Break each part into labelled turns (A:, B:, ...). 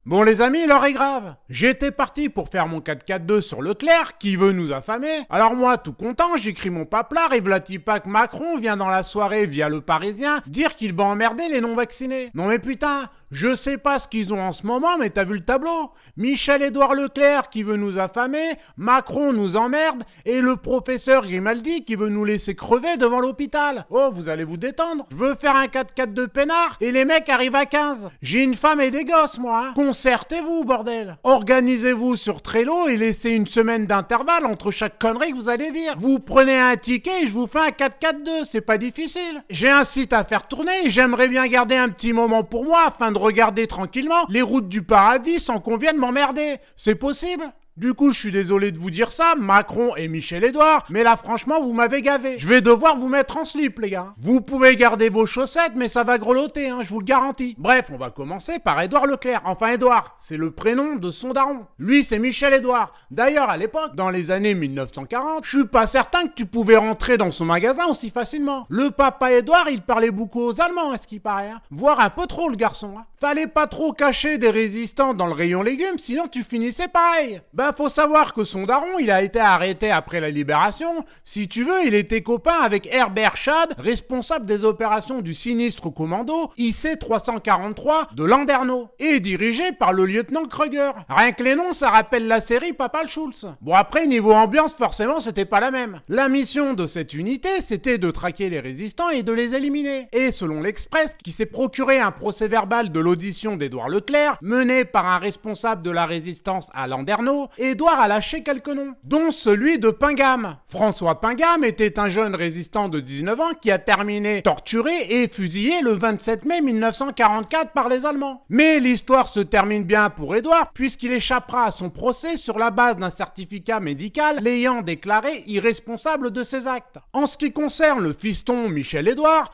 A: Bon les amis, l'heure est grave. J'étais parti pour faire mon 4-4-2 sur Leclerc, qui veut nous affamer. Alors moi, tout content, j'écris mon paplard et Vlatipak Macron vient dans la soirée via Le Parisien dire qu'il va emmerder les non-vaccinés. Non mais putain, je sais pas ce qu'ils ont en ce moment, mais t'as vu le tableau? Michel-Édouard Leclerc qui veut nous affamer, Macron nous emmerde, et le professeur Grimaldi qui veut nous laisser crever devant l'hôpital. Oh, vous allez vous détendre. Je veux faire un 4-4-2 peinard, et les mecs arrivent à 15. J'ai une femme et des gosses, moi, hein. Concertez-vous, bordel. Organisez-vous sur Trello et laissez une semaine d'intervalle entre chaque connerie que vous allez dire. Vous prenez un ticket et je vous fais un 4-4-2, c'est pas difficile. J'ai un site à faire tourner et j'aimerais bien garder un petit moment pour moi afin de regarder tranquillement les routes du paradis sans qu'on vienne m'emmerder. C'est possible ? Du coup, je suis désolé de vous dire ça, Macron et Michel-Édouard, mais là, franchement, vous m'avez gavé. Je vais devoir vous mettre en slip, les gars. Vous pouvez garder vos chaussettes, mais ça va grelotter, hein, je vous le garantis. Bref, on va commencer par Édouard Leclerc. Enfin, Édouard, c'est le prénom de son daron. Lui, c'est Michel-Édouard. D'ailleurs, à l'époque, dans les années 1940, je suis pas certain que tu pouvais rentrer dans son magasin aussi facilement. Le papa Édouard, il parlait beaucoup aux Allemands, à ce qui paraît, hein. Voire un peu trop, le garçon, hein. Fallait pas trop cacher des résistants dans le rayon légumes, sinon tu finissais pareil. Faut savoir que son daron, il a été arrêté après la libération. Si tu veux, il était copain avec Herbert Schad, responsable des opérations du sinistre commando IC 343 de Landerneau, et dirigé par le lieutenant Kruger. Rien que les noms, ça rappelle la série Papa Schultz. Bon après, niveau ambiance, forcément, c'était pas la même. La mission de cette unité, c'était de traquer les résistants et de les éliminer. Et selon l'Express, qui s'est procuré un procès-verbal de l'audition d'Édouard Leclerc, mené par un responsable de la résistance à Landerneau, Édouard a lâché quelques noms, dont celui de Pingam. François Pingam était un jeune résistant de 19 ans qui a terminé torturé et fusillé le 27 mai 1944 par les Allemands. Mais l'histoire se termine bien pour Édouard, puisqu'il échappera à son procès sur la base d'un certificat médical l'ayant déclaré irresponsable de ses actes. En ce qui concerne le fiston Michel-Édouard,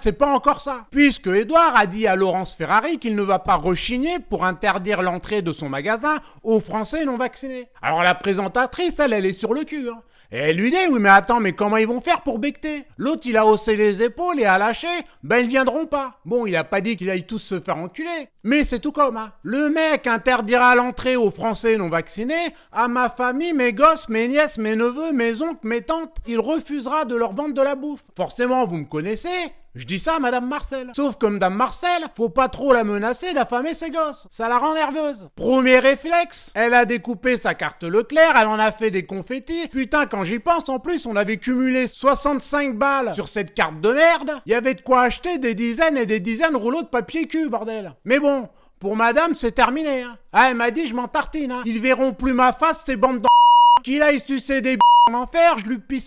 A: c'est pas encore ça. Puisque Édouard a dit à Laurence Ferrari qu'il ne va pas rechigner pour interdire l'entrée de son magasin aux Français non vaccinés. Alors la présentatrice, elle est sur le cul, hein. Et elle lui dit, oui mais attends, mais comment ils vont faire pour becter? L'autre il a haussé les épaules et a lâché, ils viendront pas. Bon, il a pas dit qu'ils aillent tous se faire enculer, mais c'est tout comme, hein. Le mec interdira l'entrée aux Français non vaccinés, à ma famille, mes gosses, mes nièces, mes neveux, mes oncles, mes tantes. Il refusera de leur vendre de la bouffe. Forcément, vous me connaissez, je dis ça à Madame Marcel. Sauf que Madame Marcel, faut pas trop la menacer d'affamer ses gosses. Ça la rend nerveuse. Premier réflexe, elle a découpé sa carte Leclerc, elle en a fait des confettis. Putain, quand j'y pense, en plus, on avait cumulé 65 balles sur cette carte de merde. Il y avait de quoi acheter des dizaines et des dizaines de rouleaux de papier cul, bordel. Mais bon, pour madame, c'est terminé, hein. Ah, elle m'a dit, je m'en tartine, hein. Ils verront plus ma face, ces bandes d'. Qu'il aille sucer des en enfer, je lui pisse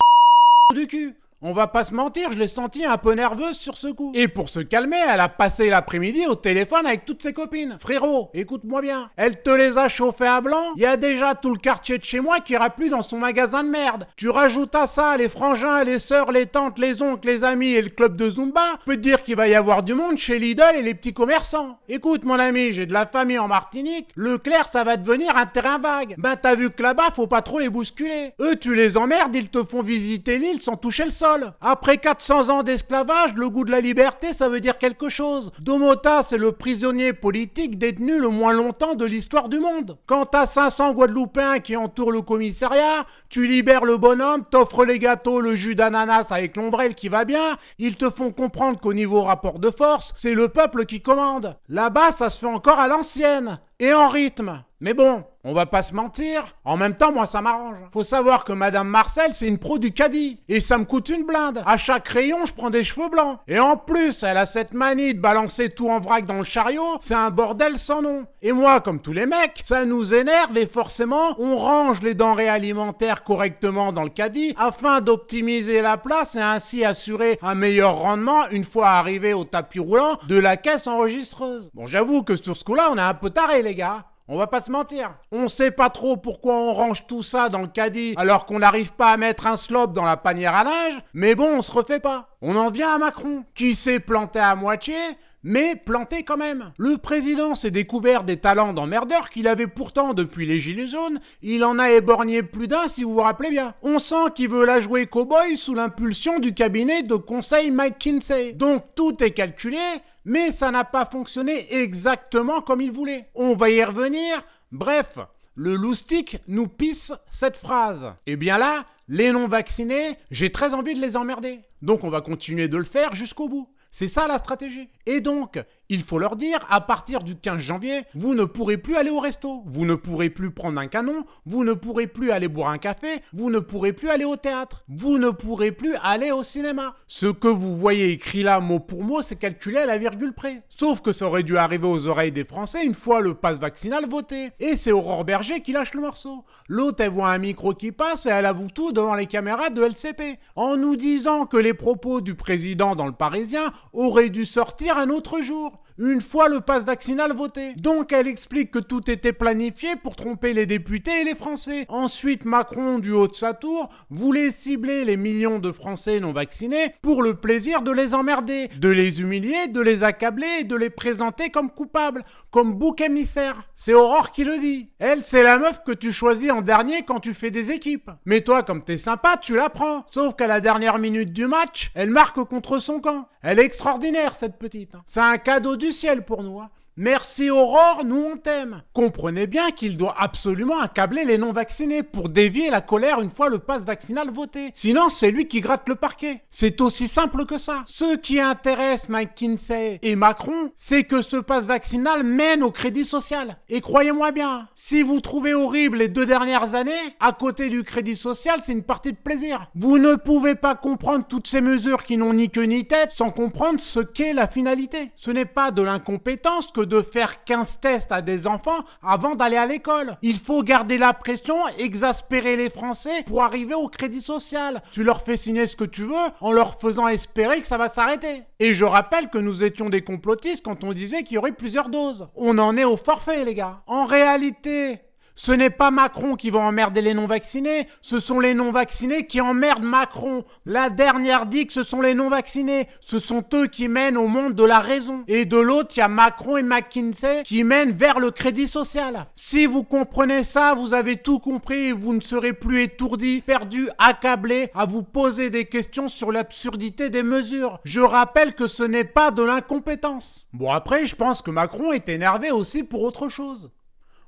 A: du cul. On va pas se mentir, je l'ai sentie un peu nerveuse sur ce coup. Et pour se calmer, elle a passé l'après-midi au téléphone avec toutes ses copines. Frérot, écoute-moi bien. Elle te les a chauffées à blanc. Il y a déjà tout le quartier de chez moi qui ira plus dans son magasin de merde. Tu rajoutes à ça les frangins, les sœurs, les tantes, les oncles, les amis et le club de Zumba. Je peux te dire qu'il va y avoir du monde chez Lidl et les petits commerçants. Écoute mon ami, j'ai de la famille en Martinique. Leclerc, ça va devenir un terrain vague. T'as vu que là-bas, faut pas trop les bousculer. Eux, tu les emmerdes, ils te font visiter l'île sans toucher le sol. Après 400 ans d'esclavage, le goût de la liberté, ça veut dire quelque chose. Domota, c'est le prisonnier politique détenu le moins longtemps de l'histoire du monde. Quand t'as 500 Guadeloupéens qui entourent le commissariat, tu libères le bonhomme, t'offres les gâteaux, le jus d'ananas avec l'ombrelle qui va bien, ils te font comprendre qu'au niveau rapport de force, c'est le peuple qui commande. Là-bas, ça se fait encore à l'ancienne. Et en rythme. Mais bon, on va pas se mentir, en même temps, moi ça m'arrange. Faut savoir que Madame Marcel, c'est une pro du caddie. Et ça me coûte une blinde. À chaque rayon, je prends des cheveux blancs. Et en plus, elle a cette manie de balancer tout en vrac dans le chariot. C'est un bordel sans nom. Et moi, comme tous les mecs, ça nous énerve et forcément, on range les denrées alimentaires correctement dans le caddie afin d'optimiser la place et ainsi assurer un meilleur rendement une fois arrivé au tapis roulant de la caisse enregistreuse. Bon, j'avoue que sur ce coup-là, on est un peu taré, les gars. On va pas se mentir. On sait pas trop pourquoi on range tout ça dans le caddie alors qu'on n'arrive pas à mettre un slop dans la panière à linge, mais bon, on se refait pas. On en vient à Macron, qui s'est planté à moitié, mais planté quand même. Le président s'est découvert des talents d'emmerdeur qu'il avait pourtant depuis les Gilets jaunes. Il en a éborgné plus d'un si vous vous rappelez bien. On sent qu'il veut la jouer cow-boy sous l'impulsion du cabinet de conseil McKinsey. Donc tout est calculé, Mais ça n'a pas fonctionné exactement comme il voulait. On va y revenir. Bref, le loustic nous pisse cette phrase. Et bien là, les non-vaccinés, j'ai très envie de les emmerder. Donc on va continuer de le faire jusqu'au bout. C'est ça la stratégie. Et donc, il faut leur dire, à partir du 15 janvier, vous ne pourrez plus aller au resto, vous ne pourrez plus prendre un canon, vous ne pourrez plus aller boire un café, vous ne pourrez plus aller au théâtre, vous ne pourrez plus aller au cinéma. Ce que vous voyez écrit là mot pour mot, c'est calculé à la virgule près. Sauf que ça aurait dû arriver aux oreilles des Français une fois le pass vaccinal voté. Et c'est Aurore Berger qui lâche le morceau. L'autre, elle voit un micro qui passe et elle avoue tout devant les caméras de LCP, en nous disant que les propos du président dans le Parisien auraient dû sortir un autre jour, une fois le pass vaccinal voté. Donc elle explique que tout était planifié pour tromper les députés et les Français. Ensuite, Macron, du haut de sa tour, voulait cibler les millions de Français non vaccinés pour le plaisir de les emmerder, de les humilier, de les accabler et de les présenter comme coupables, comme bouc émissaire. C'est Aurore qui le dit. Elle, c'est la meuf que tu choisis en dernier quand tu fais des équipes. Mais toi, comme t'es sympa, tu la prends. Sauf qu'à la dernière minute du match, elle marque contre son camp. Elle est extraordinaire, cette petite. C'est un cadeau du ciel pour nous. Merci Aurore, nous on t'aime. Comprenez bien qu'il doit absolument accabler les non-vaccinés pour dévier la colère une fois le pass vaccinal voté. Sinon, c'est lui qui gratte le parquet. C'est aussi simple que ça. Ce qui intéresse McKinsey et Macron, c'est que ce pass vaccinal mène au crédit social. Et croyez-moi bien, si vous trouvez horrible les 2 dernières années, à côté du crédit social, c'est une partie de plaisir. Vous ne pouvez pas comprendre toutes ces mesures qui n'ont ni queue ni tête sans comprendre ce qu'est la finalité. Ce n'est pas de l'incompétence que de faire 15 tests à des enfants avant d'aller à l'école. Il faut garder la pression, exaspérer les Français pour arriver au crédit social. Tu leur fais signer ce que tu veux en leur faisant espérer que ça va s'arrêter. Et je rappelle que nous étions des complotistes quand on disait qu'il y aurait plusieurs doses. On en est au forfait, les gars. En réalité, ce n'est pas Macron qui va emmerder les non-vaccinés, ce sont les non-vaccinés qui emmerdent Macron. La dernière dit que ce sont les non-vaccinés, ce sont eux qui mènent au monde de la raison. Et de l'autre, il y a Macron et McKinsey qui mènent vers le crédit social. Si vous comprenez ça, vous avez tout compris et vous ne serez plus étourdi, perdu, accablé à vous poser des questions sur l'absurdité des mesures. Je rappelle que ce n'est pas de l'incompétence. Bon après, je pense que Macron est énervé aussi pour autre chose.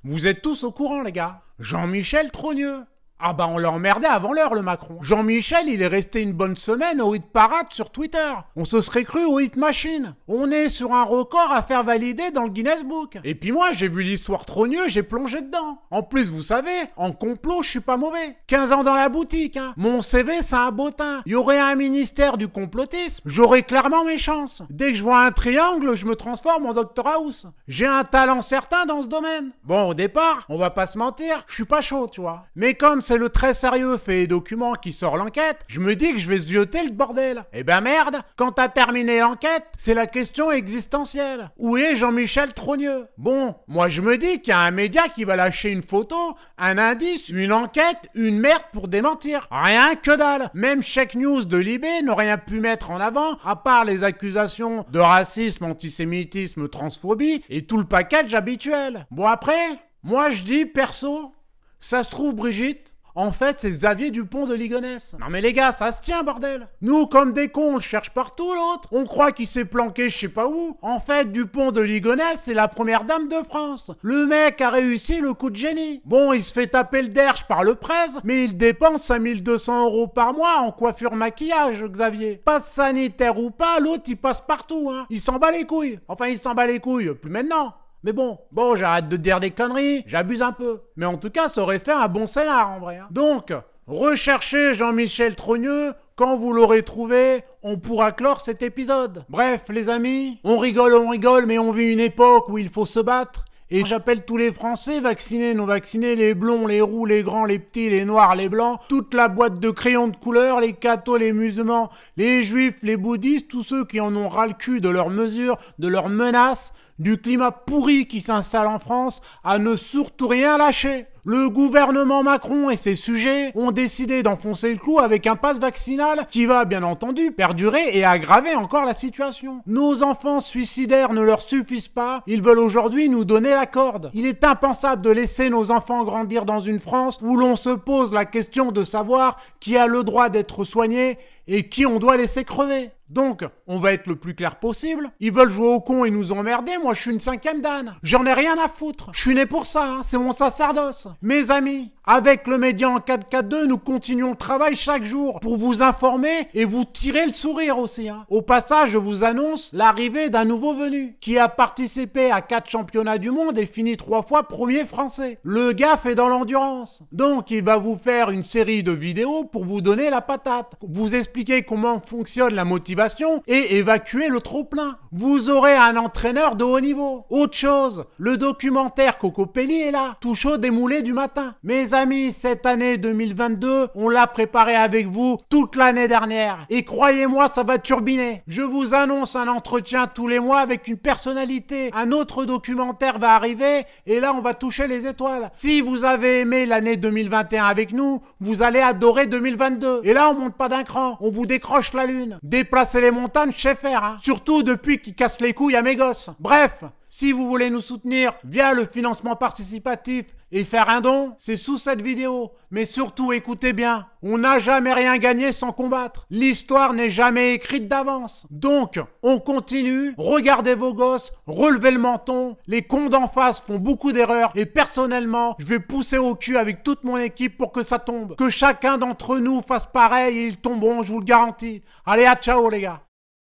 A: Vous êtes tous au courant, les gars. Jean-Michel Trogneux. Ah bah on l'a emmerdé avant l'heure, le Macron. Jean-Michel, il est resté une bonne semaine au hit parade sur Twitter. On se serait cru au hit machine. On est sur un record à faire valider dans le Guinness Book. Et puis moi, j'ai vu l'histoire Trogneux, j'ai plongé dedans. En plus, vous savez, en complot, je suis pas mauvais. 15 ans dans la boutique, hein. Mon CV, c'est un bottin. Il y aurait un ministère du complotisme, j'aurais clairement mes chances. Dès que je vois un triangle, je me transforme en Dr House. J'ai un talent certain dans ce domaine. Bon, au départ, on va pas se mentir, je suis pas chaud, tu vois. Mais comme c'est le très sérieux fait et documents qui sort l'enquête, je me dis que je vais zioter le bordel. Eh ben merde, quand t'as terminé l'enquête, c'est la question existentielle. Où est Jean-Michel Trogneux? Bon, moi je me dis qu'il y a un média qui va lâcher une photo, un indice, une enquête, une merde pour démentir. Rien que dalle. Même Check News de Libé n'a rien pu mettre en avant, à part les accusations de racisme, antisémitisme, transphobie et tout le package habituel. Bon après, moi je dis perso, ça se trouve Brigitte, en fait, c'est Xavier Dupont de Ligonnès. Non mais les gars, ça se tient, bordel. Nous, comme des cons, on le cherche partout, l'autre. On croit qu'il s'est planqué je sais pas où. En fait, Dupont de Ligonnès, c'est la première dame de France. Le mec a réussi le coup de génie. Bon, il se fait taper le derche par le presse, mais il dépense 5200 € par mois en coiffure maquillage, Xavier. Passe sanitaire ou pas, l'autre, il passe partout, hein. Il s'en bat les couilles. Enfin, il s'en bat les couilles, plus maintenant. Mais bon, j'arrête de dire des conneries, j'abuse un peu. Mais en tout cas, ça aurait fait un bon scénar en vrai. Hein. Donc, recherchez Jean-Michel Trogneux, quand vous l'aurez trouvé, on pourra clore cet épisode. Bref, les amis, on rigole, mais on vit une époque où il faut se battre. Et j'appelle tous les Français, vaccinés, non vaccinés, les blonds, les roux, les grands, les petits, les noirs, les blancs, toute la boîte de crayons de couleur, les cathos, les musulmans, les juifs, les bouddhistes, tous ceux qui en ont ras le cul de leurs mesures, de leurs menaces, du climat pourri qui s'installe en France, à ne surtout rien lâcher. Le gouvernement Macron et ses sujets ont décidé d'enfoncer le clou avec un pass vaccinal qui va, bien entendu, perdurer et aggraver encore la situation. Nos enfants suicidaires ne leur suffisent pas, ils veulent aujourd'hui nous donner la corde. Il est impensable de laisser nos enfants grandir dans une France où l'on se pose la question de savoir qui a le droit d'être soigné et qui on doit laisser crever. Donc, on va être le plus clair possible. Ils veulent jouer au con et nous emmerder, moi je suis une 5e dan. J'en ai rien à foutre. Je suis né pour ça, hein. C'est mon sacerdoce. Mes amis, avec le média en 4K2, nous continuons le travail chaque jour pour vous informer et vous tirer le sourire aussi. Hein. Au passage, je vous annonce l'arrivée d'un nouveau venu qui a participé à 4 championnats du monde et fini 3 fois premier français. Le gars fait dans l'endurance. Donc, il va vous faire une série de vidéos pour vous donner la patate, vous expliquer comment fonctionne la motivation et évacuer le trop-plein. Vous aurez un entraîneur de haut niveau. Autre chose, le documentaire Coco Pelli est là, tout chaud démoulé du matin. Mes amis, cette année 2022, on l'a préparé avec vous toute l'année dernière. Et croyez-moi, ça va turbiner. Je vous annonce un entretien tous les mois avec une personnalité. Un autre documentaire va arriver et là, on va toucher les étoiles. Si vous avez aimé l'année 2021 avec nous, vous allez adorer 2022. Et là, on monte pas d'un cran. On vous décroche la lune. Déplacer les montagnes, je sais faire. Hein. Surtout depuis qu'ils cassent les couilles à mes gosses. Bref, si vous voulez nous soutenir via le financement participatif et faire un don, c'est sous cette vidéo. Mais surtout, écoutez bien, on n'a jamais rien gagné sans combattre. L'histoire n'est jamais écrite d'avance. Donc, on continue, regardez vos gosses, relevez le menton. Les cons d'en face font beaucoup d'erreurs et personnellement, je vais pousser au cul avec toute mon équipe pour que ça tombe. Que chacun d'entre nous fasse pareil et ils tomberont, je vous le garantis. Allez, à ciao les gars.